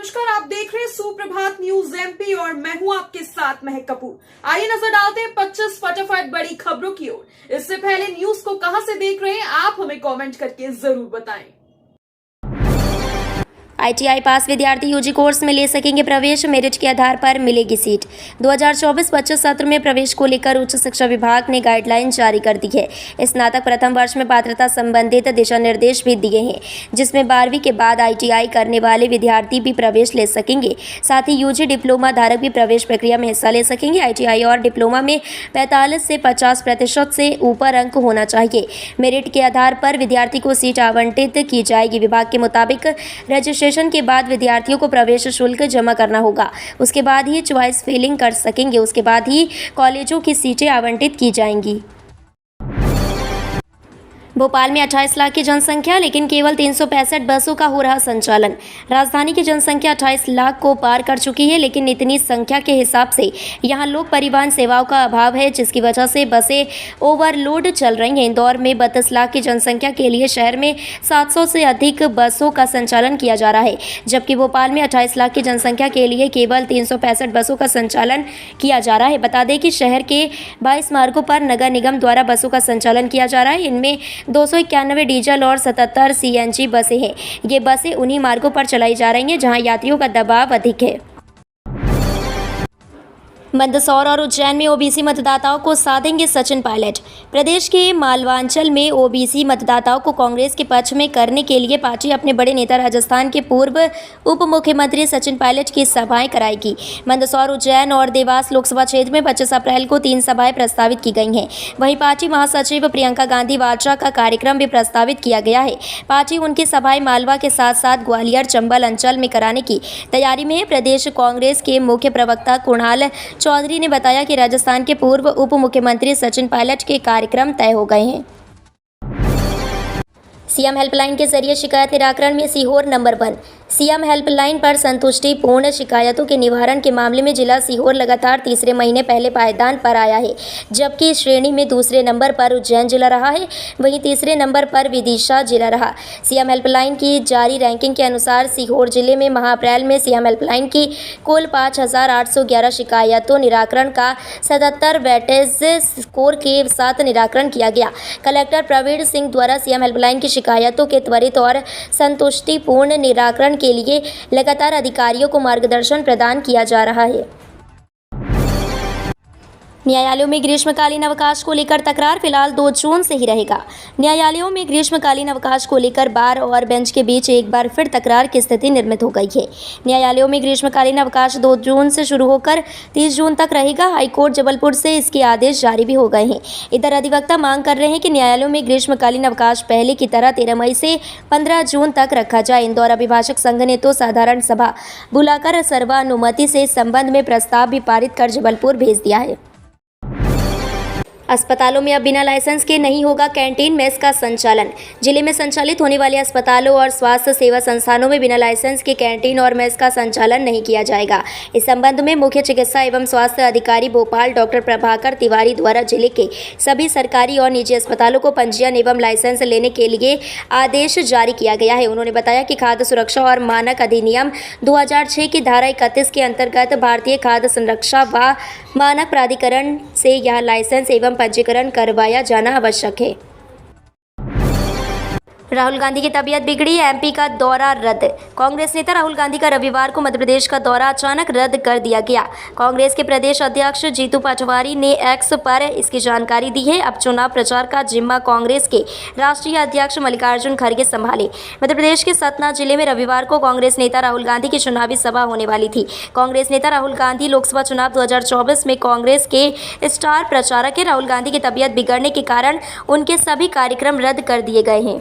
नमस्कार, आप देख रहे हैं सुप्रभात न्यूज एमपी और मैं हूं आपके साथ महक कपूर। आइए नजर डालते हैं 25 फटाफट बड़ी खबरों की ओर। इससे पहले न्यूज को कहां से देख रहे हैं आप हमें कमेंट करके जरूर बताएं। आईटीआई पास विद्यार्थी यूजी कोर्स में ले सकेंगे प्रवेश, मेरिट के आधार पर मिलेगी सीट। 2024-25 सत्र में प्रवेश को लेकर उच्च शिक्षा विभाग ने गाइडलाइन जारी कर दी है। स्नातक प्रथम वर्ष में पात्रता संबंधित दिशा निर्देश भी दिए हैं, जिसमें 12वीं के बाद आईटीआई करने वाले विद्यार्थी भी प्रवेश ले सकेंगे। साथ ही यूजी डिप्लोमा धारक भी प्रवेश प्रक्रिया में हिस्सा ले सकेंगे। आईटीआई और डिप्लोमा में 45 से 50% से ऊपर अंक होना चाहिए। मेरिट के आधार पर विद्यार्थी को सीट आवंटित की जाएगी। विभाग के मुताबिक रजिस्ट्रेशन के बाद विद्यार्थियों को प्रवेश शुल्क जमा करना होगा। उसके बाद ही चॉइस फिलिंग कर सकेंगे। उसके बाद ही कॉलेजों की सीटें आवंटित की जाएंगी। भोपाल में 28 लाख की जनसंख्या, लेकिन केवल 365 बसों का हो रहा संचालन। राजधानी की जनसंख्या 28 लाख को पार कर चुकी है, लेकिन इतनी संख्या के हिसाब से यहां लोक परिवहन सेवाओं का अभाव है, जिसकी वजह से बसें ओवरलोड चल रही हैं। इंदौर में 32 लाख की जनसंख्या के लिए शहर में 700 से अधिक बसों का संचालन किया जा रहा है, जबकि भोपाल में 28 लाख की जनसंख्या के लिए केवल 365 बसों का संचालन किया जा रहा है। बता दें कि शहर के 22 मार्गों पर नगर निगम द्वारा बसों का संचालन किया जा रहा है। इनमें 291 डीजल और 77 सीएनजी बसें हैं। ये बसें उन्हीं मार्गों पर चलाई जा रही हैं जहां यात्रियों का दबाव अधिक है। मंदसौर और उज्जैन में ओबीसी मतदाताओं को साधेंगे सचिन पायलट। प्रदेश के मालवांचल में ओबीसी मतदाताओं को कांग्रेस के पक्ष में करने के लिए पार्टी अपने बड़े नेता राजस्थान के पूर्व उप मुख्यमंत्री सचिन पायलट की सभाएं कराएगी। मंदसौर, उज्जैन और देवास लोकसभा क्षेत्र में 25 अप्रैल को 3 सभाएं प्रस्तावित की गई हैं। वहीं पार्टी महासचिव प्रियंका गांधी वाड्रा का कार्यक्रम भी प्रस्तावित किया गया है। पार्टी उनकी सभाएं मालवा के साथ साथ ग्वालियर, चंबल अंचल में कराने की तैयारी में है। प्रदेश कांग्रेस के मुख्य प्रवक्ता कुणाल चौधरी ने बताया कि राजस्थान के पूर्व उप मुख्यमंत्री सचिन पायलट के कार्यक्रम तय हो गए हैं। सीएम हेल्पलाइन के जरिए शिकायत निराकरण में सीहोर नंबर 1। सीएम हेल्पलाइन पर संतुष्टिपूर्ण शिकायतों के निवारण के मामले में जिला सीहोर लगातार तीसरे महीने पहले पायदान पर आया है, जबकि इस श्रेणी में दूसरे नंबर पर उज्जैन जिला रहा है। वहीं तीसरे नंबर पर विदिशा जिला रहा। सीएम हेल्पलाइन की जारी रैंकिंग के अनुसार सीहोर जिले में माह अप्रैल में सीएम हेल्पलाइन की कुल 5811 शिकायतों निराकरण का 77 वेटेज स्कोर के साथ निराकरण किया गया। कलेक्टर प्रवीण सिंह द्वारा सीएम हेल्पलाइन की शिकायतों के त्वरित और संतुष्टिपूर्ण निराकरण के लिए लगातार अधिकारियों को मार्गदर्शन प्रदान किया जा रहा है। न्यायालयों में ग्रीष्मकालीन अवकाश को लेकर तकरार फिलहाल 2 जून से ही रहेगा। न्यायालयों में ग्रीष्मकालीन अवकाश को लेकर बार और बेंच के बीच एक बार फिर तकरार की स्थिति निर्मित हो गई है। न्यायालयों में ग्रीष्मकालीन अवकाश 2 जून से शुरू होकर 30 जून तक रहेगा। हाईकोर्ट जबलपुर से इसके आदेश जारी भी हो गए हैं। इधर अधिवक्ता मांग कर रहे हैं कि न्यायालयों में ग्रीष्मकालीन अवकाश पहले की तरह 13 मई से 15 जून तक रखा जाए। इंदौर अभिभाषक संघ ने तो साधारण सभा बुलाकर सर्वानुमति से इस संबंध में प्रस्ताव भी पारित कर जबलपुर भेज दिया है। अस्पतालों में अब बिना लाइसेंस के नहीं होगा कैंटीन मेस का संचालन। जिले में संचालित होने वाले अस्पतालों और स्वास्थ्य सेवा संस्थानों में बिना लाइसेंस के कैंटीन और मेस का संचालन नहीं किया जाएगा। इस संबंध में मुख्य चिकित्सा एवं स्वास्थ्य अधिकारी भोपाल डॉक्टर प्रभाकर तिवारी द्वारा जिले के सभी सरकारी और निजी अस्पतालों को पंजीयन एवं लाइसेंस लेने के लिए आदेश जारी किया गया है। उन्होंने बताया कि खाद्य सुरक्षा और मानक अधिनियम 2006 की धारा 31 के अंतर्गत भारतीय खाद्य संरक्षा व मानक प्राधिकरण से यह लाइसेंस एवं पंजीकरण करवाया जाना आवश्यक है। राहुल गांधी की तबीयत बिगड़ी, एमपी का दौरा रद्द। कांग्रेस नेता राहुल गांधी का रविवार को मध्य प्रदेश का दौरा अचानक रद्द कर दिया गया। कांग्रेस के प्रदेश अध्यक्ष जीतू पटवारी ने एक्स पर इसकी जानकारी दी है। अब चुनाव प्रचार का जिम्मा कांग्रेस के राष्ट्रीय अध्यक्ष मल्लिकार्जुन खड़गे संभाले। मध्य प्रदेश के सतना जिले में रविवार को कांग्रेस नेता राहुल गांधी की चुनावी सभा होने वाली थी। कांग्रेस नेता राहुल गांधी लोकसभा चुनाव 2024 में कांग्रेस के स्टार प्रचारक है। राहुल गांधी की तबीयत बिगड़ने के कारण उनके सभी कार्यक्रम रद्द कर दिए गए हैं।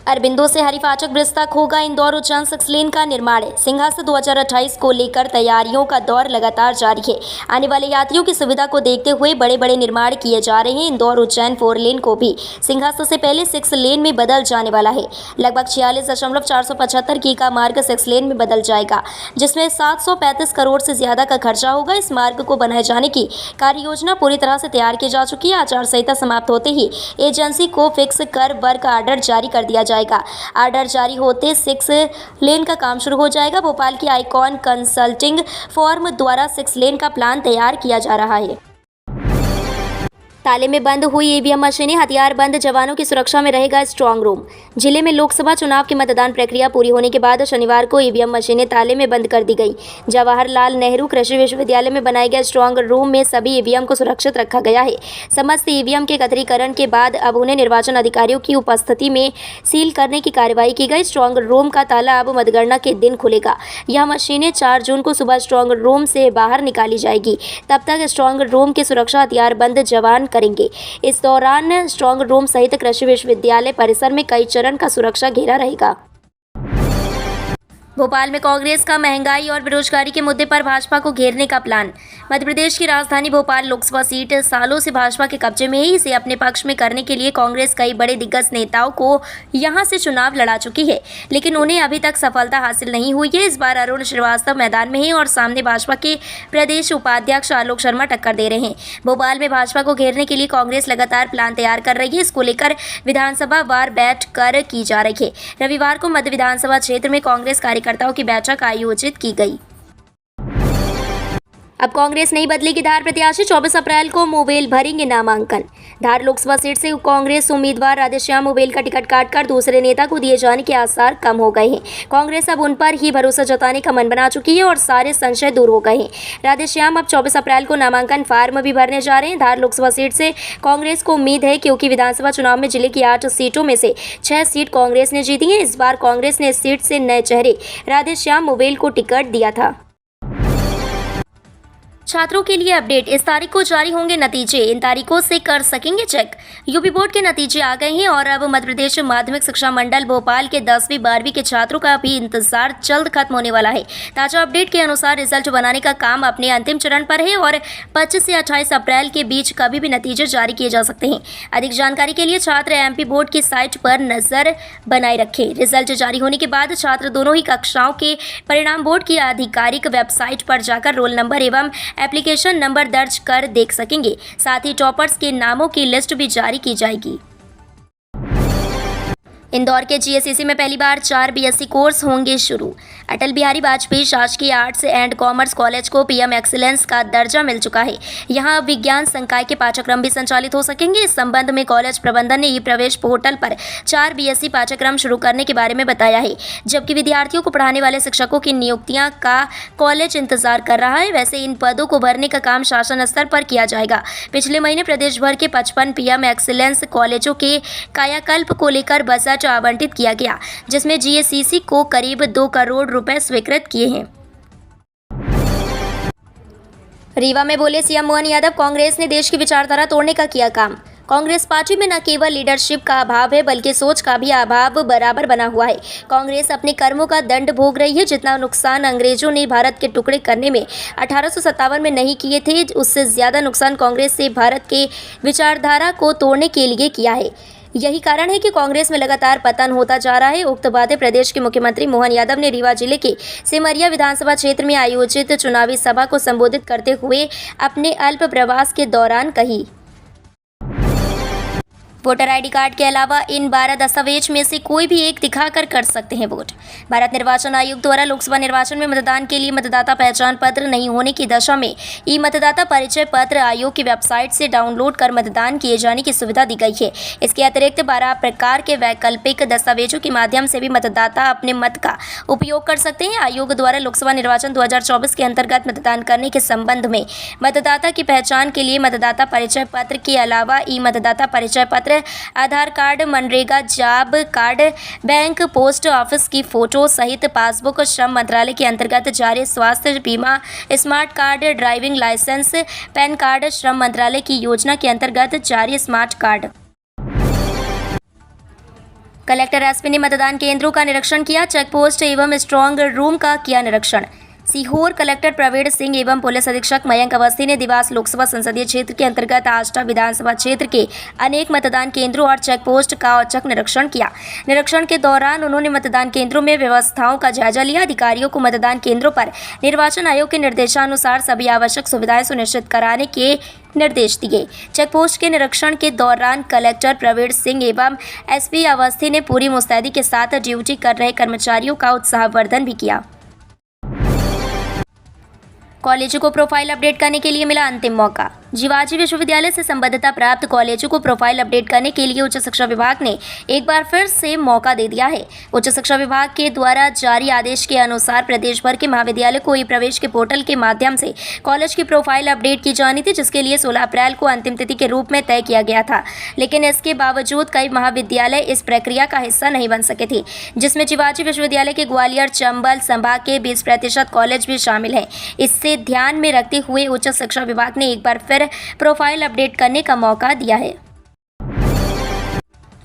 अरबिंदो से हरिफाटक ब्रिज तक होगा इंदौर उज्जैन 6 लेन का निर्माण। सिंहासन 2028 को लेकर तैयारियों का दौर लगातार जारी है। आने वाले यात्रियों की सुविधा को देखते हुए बड़े बड़े निर्माण किए जा रहे हैं। इंदौर उज्जैन 4 लेन को भी सिंहासन से पहले 6 लेन में बदल जाने वाला है। लगभग 46.475 की का मार्ग 6 लेन में बदल जाएगा, जिसमें 735 करोड़ से ज्यादा का खर्चा होगा। इस मार्ग को बनाए जाने की कार्य योजना पूरी तरह से तैयार की जा चुकी है। आचार संहिता समाप्त होते ही एजेंसी को फिक्स कर वर्क आर्डर जारी कर दिया जाएगा। आर्डर जारी होते 6 लेन का काम शुरू हो जाएगा। भोपाल की आइकॉन कंसल्टिंग फर्म द्वारा 6 लेन का प्लान तैयार किया जा रहा है। ताले में बंद हुई ईवीएम मशीनें, हथियार बंद जवानों की सुरक्षा में रहेगा स्ट्रांग रूम। जिले में लोकसभा चुनाव की मतदान प्रक्रिया पूरी होने के बाद शनिवार को ईवीएम मशीनें ताले में बंद कर दी गई। जवाहरलाल नेहरू कृषि विश्वविद्यालय में बनाए गए स्ट्रांग रूम में सभी ईवीएम को सुरक्षित रखा गया है। समस्त ईवीएम के एकत्रीकरण के बाद अब उन्हें निर्वाचन अधिकारियों की उपस्थिति में सील करने की कार्रवाई की गई। स्ट्रांग रूम का ताला अब मतगणना के दिन खुलेगा। यह मशीनें 4 जून को सुबह स्ट्रांग रूम से बाहर निकाली जाएगी। तब तक स्ट्रांग रूम की सुरक्षा हथियार बंद जवान करेंगे। इस दौरान स्ट्रांग रूम सहित कृषि विश्वविद्यालय परिसर में कई चरण का सुरक्षा घेरा रहेगा। भोपाल में कांग्रेस का महंगाई और बेरोजगारी के मुद्दे पर भाजपा को घेरने का प्लान। मध्य प्रदेश की राजधानी भोपाल लोकसभा सीट सालों से भाजपा के कब्जे में है। इसे अपने पक्ष में करने के लिए कांग्रेस कई बड़े दिग्गज नेताओं को यहां से चुनाव लड़ा चुकी है, लेकिन उन्हें अभी तक सफलता हासिल नहीं हुई है। इस बार अरुण श्रीवास्तव मैदान में है और सामने भाजपा के प्रदेश उपाध्यक्ष आलोक शर्मा टक्कर दे रहे हैं। भोपाल में भाजपा को घेरने के लिए कांग्रेस लगातार प्लान तैयार कर रही है। इसको लेकर विधानसभा वार बैठक की जा रही है। रविवार को मध्य विधानसभा क्षेत्र में कांग्रेस कार्यकर्ताओं की बैठक आयोजित की गई। अब कांग्रेस नहीं बदलेगी धार प्रत्याशी, 24 अप्रैल को मोवेल भरेंगे नामांकन। धार लोकसभा सीट से कांग्रेस उम्मीदवार राधेश्याम मोवेल का टिकट काटकर दूसरे नेता को दिए जाने के आसार कम हो गए हैं। कांग्रेस अब उन पर ही भरोसा जताने का मन बना चुकी है और सारे संशय दूर हो गए हैं। राधेश्याम अब 24 अप्रैल को नामांकन फार्म भी भरने जा रहे हैं। धार लोकसभा सीट से कांग्रेस को उम्मीद है, क्योंकि विधानसभा चुनाव में जिले की 8 सीटों में से 6 सीट कांग्रेस ने जीती है। इस बार कांग्रेस ने इस सीट से नए चेहरे राधेश्याम मोवेल को टिकट दिया था। छात्रों के लिए अपडेट, इस तारीख को जारी होंगे नतीजे, इन तारीखों से कर सकेंगे चेक। यूपी बोर्ड के नतीजे आ गए हैं और अब मध्य प्रदेश माध्यमिक शिक्षा मंडल भोपाल के 10वीं 12वीं के छात्रों का भी इंतजार जल्द खत्म होने वाला है। ताजा अपडेट के अनुसार रिजल्ट बनाने का काम अपने अंतिम चरण पर है और 25 से 28 अप्रैल के बीच कभी भी नतीजे जारी किए जा सकते हैं। अधिक जानकारी के लिए छात्र एमपी बोर्ड की साइट पर नजर बनाए रखें। रिजल्ट जारी होने के बाद छात्र दोनों ही कक्षाओं के परिणाम बोर्ड की आधिकारिक वेबसाइट पर जाकर रोल नंबर एवं एप्लीकेशन नंबर दर्ज कर देख सकेंगे। साथ ही टॉपर्स के नामों की लिस्ट भी जारी की जाएगी। इंदौर के जीएससीसी में पहली बार 4 बीएससी कोर्स होंगे शुरू। अटल बिहारी वाजपेयी शासकीय आर्ट्स एंड कॉमर्स कॉलेज को पीएम एक्सीलेंस का दर्जा मिल चुका है। यहां अब विज्ञान संकाय के पाठ्यक्रम भी संचालित हो सकेंगे। इस संबंध में कॉलेज प्रबंधन ने ई प्रवेश पोर्टल पर 4 बीएससी पाठ्यक्रम शुरू करने के बारे में बताया है, जबकि विद्यार्थियों को पढ़ाने वाले शिक्षकों की नियुक्तियां का कॉलेज इंतजार कर रहा है। वैसे इन पदों को भरने का काम शासन स्तर पर किया जाएगा। पिछले महीने प्रदेश भर के 55 पीएम एक्सीलेंस कॉलेजों के कायाकल्प को लेकर बजट आवंटित किया गया, जिसमें जीएससीसी को करीब 2 करोड़ रुपए स्वीकृत किए हैं। रीवा में बोले सीएम मोहन यादव, कांग्रेस ने देश की विचारधारा तोड़ने का किया काम। कांग्रेस पार्टी में न केवल लीडरशिप का अभाव है, बल्कि सोच का भी अभाव बराबर बना हुआ है। कांग्रेस अपने कर्मों का दंड भोग रही है। जितना नुकसान अंग्रेजों ने भारत के टुकड़े करने में 1857 में नहीं किए थे, उससे ज्यादा नुकसान कांग्रेस से भारत के विचारधारा को तोड़ने के लिए किया है। यही कारण है कि कांग्रेस में लगातार पतन होता जा रहा है। उक्त बातें प्रदेश के मुख्यमंत्री मोहन यादव ने रीवा जिले के सिमरिया विधानसभा क्षेत्र में आयोजित चुनावी सभा को संबोधित करते हुए अपने अल्प प्रवास के दौरान कही। वोटर आईडी कार्ड के अलावा इन 12 दस्तावेज में से कोई भी एक दिखाकर कर सकते हैं वोट। भारत निर्वाचन आयोग द्वारा लोकसभा निर्वाचन में मतदान के लिए मतदाता पहचान पत्र नहीं होने की दशा में ई मतदाता परिचय पत्र आयोग की वेबसाइट से डाउनलोड कर मतदान किए जाने की सुविधा दी गई है। इसके अतिरिक्त 12 प्रकार के वैकल्पिक दस्तावेजों के माध्यम से भी मतदाता अपने मत का उपयोग कर सकते हैं। आयोग द्वारा लोकसभा निर्वाचन 2024 के अंतर्गत मतदान करने के संबंध में मतदाता की पहचान के लिए मतदाता परिचय पत्र के अलावा ई मतदाता परिचय पत्र, आधार कार्ड, मनरेगा job card, bank post office की फोटो सहित पासबुक, श्रम मंत्रालय के अंतर्गत जारी स्वास्थ्य बीमा, smart card, driving licence, PAN card, श्रम मंत्रालय की योजना के अंतर्गत जारी स्मार्ट कार्ड। कलेक्टर एसपी ने मतदान केंद्रों का निरीक्षण किया। चेक पोस्ट एवं स्ट्रांग रूम का किया निरीक्षण। सीहोर कलेक्टर प्रवीण सिंह एवं पुलिस अधीक्षक मयंक अवस्थी ने देवास लोकसभा संसदीय क्षेत्र के अंतर्गत आष्टा विधानसभा क्षेत्र के अनेक मतदान केंद्रों और चेक पोस्ट का औचक निरीक्षण किया। निरीक्षण के दौरान उन्होंने मतदान केंद्रों में व्यवस्थाओं का जायजा लिया। अधिकारियों को मतदान केंद्रों पर निर्वाचन आयोग के निर्देशानुसार सभी आवश्यक सुविधाएं सुनिश्चित कराने के निर्देश दिए। चेक पोस्ट के निरीक्षण के दौरान कलेक्टर प्रवीण सिंह एवं एसपी अवस्थी ने पूरी मुस्तैदी के साथ ड्यूटी कर रहे कर्मचारियों का उत्साहवर्धन भी किया। कॉलेजों को प्रोफाइल अपडेट करने के लिए मिला अंतिम मौका। जीवाजी विश्वविद्यालय से संबद्धता प्राप्त कॉलेजों को प्रोफाइल अपडेट करने के लिए उच्च शिक्षा विभाग ने एक बार फिर से मौका दे दिया है। उच्च शिक्षा विभाग के द्वारा जारी आदेश के अनुसार प्रदेश भर के महाविद्यालय को ई प्रवेश के पोर्टल के माध्यम से कॉलेज की प्रोफाइल अपडेट की जानी थी, जिसके लिए 16 अप्रैल को अंतिम तिथि के रूप में तय किया गया था। लेकिन इसके बावजूद कई महाविद्यालय इस प्रक्रिया का हिस्सा नहीं बन सके थे, जिसमें जीवाजी विश्वविद्यालय के ग्वालियर चंबल संभाग के 20% कॉलेज भी शामिल हैं। इससे ध्यान में रखते हुए उच्च शिक्षा विभाग ने एक बार फिर प्रोफाइल अपडेट करने का मौका दिया है।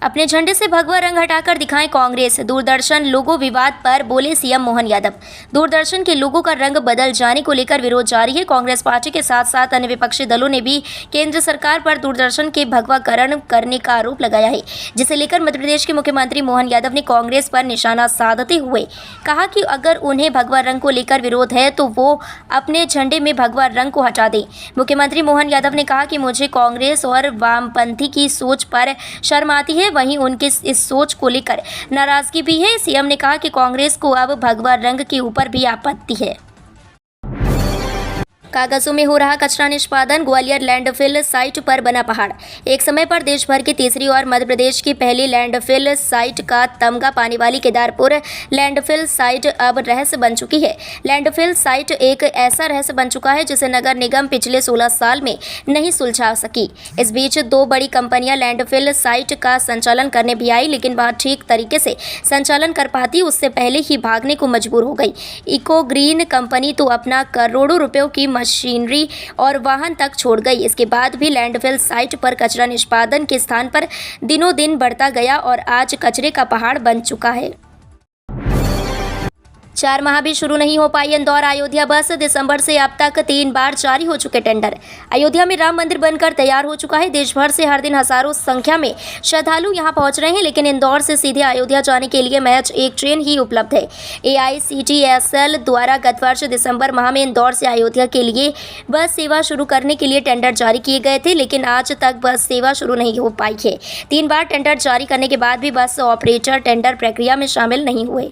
अपने झंडे से भगवा रंग हटाकर दिखाएं कांग्रेस। दूरदर्शन लोगो विवाद पर बोले सीएम मोहन यादव। दूरदर्शन के लोगो का रंग बदल जाने को लेकर विरोध जारी है। कांग्रेस पार्टी के साथ साथ अन्य विपक्षी दलों ने भी केंद्र सरकार पर दूरदर्शन के भगवाकरण करने का आरोप लगाया है, जिसे लेकर मध्य प्रदेश के मुख्यमंत्री मोहन यादव ने कांग्रेस पर निशाना साधते हुए कहा कि अगर उन्हें भगवा रंग को लेकर विरोध है तो वो अपने झंडे में भगवा रंग को हटा दें। मुख्यमंत्री मोहन यादव ने कहा कि मुझे कांग्रेस और वामपंथी की सोच पर शर्म आती है, वहीं उनकी इस सोच को लेकर नाराजगी भी है। सीएम ने कहा कि कांग्रेस को अब भगवा रंग के ऊपर भी आपत्ति है। कागजों में हो रहा कचरा निष्पादन। ग्वालियर लैंडफिल साइट पर बना पहाड़। एक समय पर देश भर की तीसरी और मध्य प्रदेश की पहली लैंडफिल साइट का तमगा पाने वाली केदारपुर लैंडफिल साइट अब रहस्य बन चुकी है। लैंडफिल साइट एक ऐसा रहस्य बन चुका है जिसे नगर निगम पिछले 16 साल में नहीं सुलझा सकी। इस बीच 2 बड़ी कंपनियां लैंडफिल साइट का संचालन करने भी आई, लेकिन वह ठीक तरीके से संचालन कर पाती उससे पहले ही भागने को मजबूर हो गई। इको ग्रीन कंपनी तो अपना करोड़ों रुपयों की मशीनरी और वाहन तक छोड़ गई। इसके बाद भी लैंडफिल साइट पर कचरा निष्पादन के स्थान पर दिनों दिन बढ़ता गया और आज कचरे का पहाड़ बन चुका है। 4 माह भी शुरू नहीं हो पाई इंदौर अयोध्या बस। दिसंबर से अब तक 3 बार जारी हो चुके टेंडर। अयोध्या में राम मंदिर बनकर तैयार हो चुका है। देश भर से हर दिन हजारों संख्या में श्रद्धालु यहां पहुंच रहे हैं, लेकिन इंदौर से सीधे अयोध्या जाने के लिए महज एक ट्रेन ही उपलब्ध है। AICTSL द्वारा गत वर्ष दिसंबर माह में इंदौर से अयोध्या के लिए बस सेवा शुरू करने के लिए टेंडर जारी किए गए थे, लेकिन आज तक बस सेवा शुरू नहीं हो पाई है। 3 बार टेंडर जारी करने के बाद भी बस ऑपरेटर टेंडर प्रक्रिया में शामिल नहीं हुए।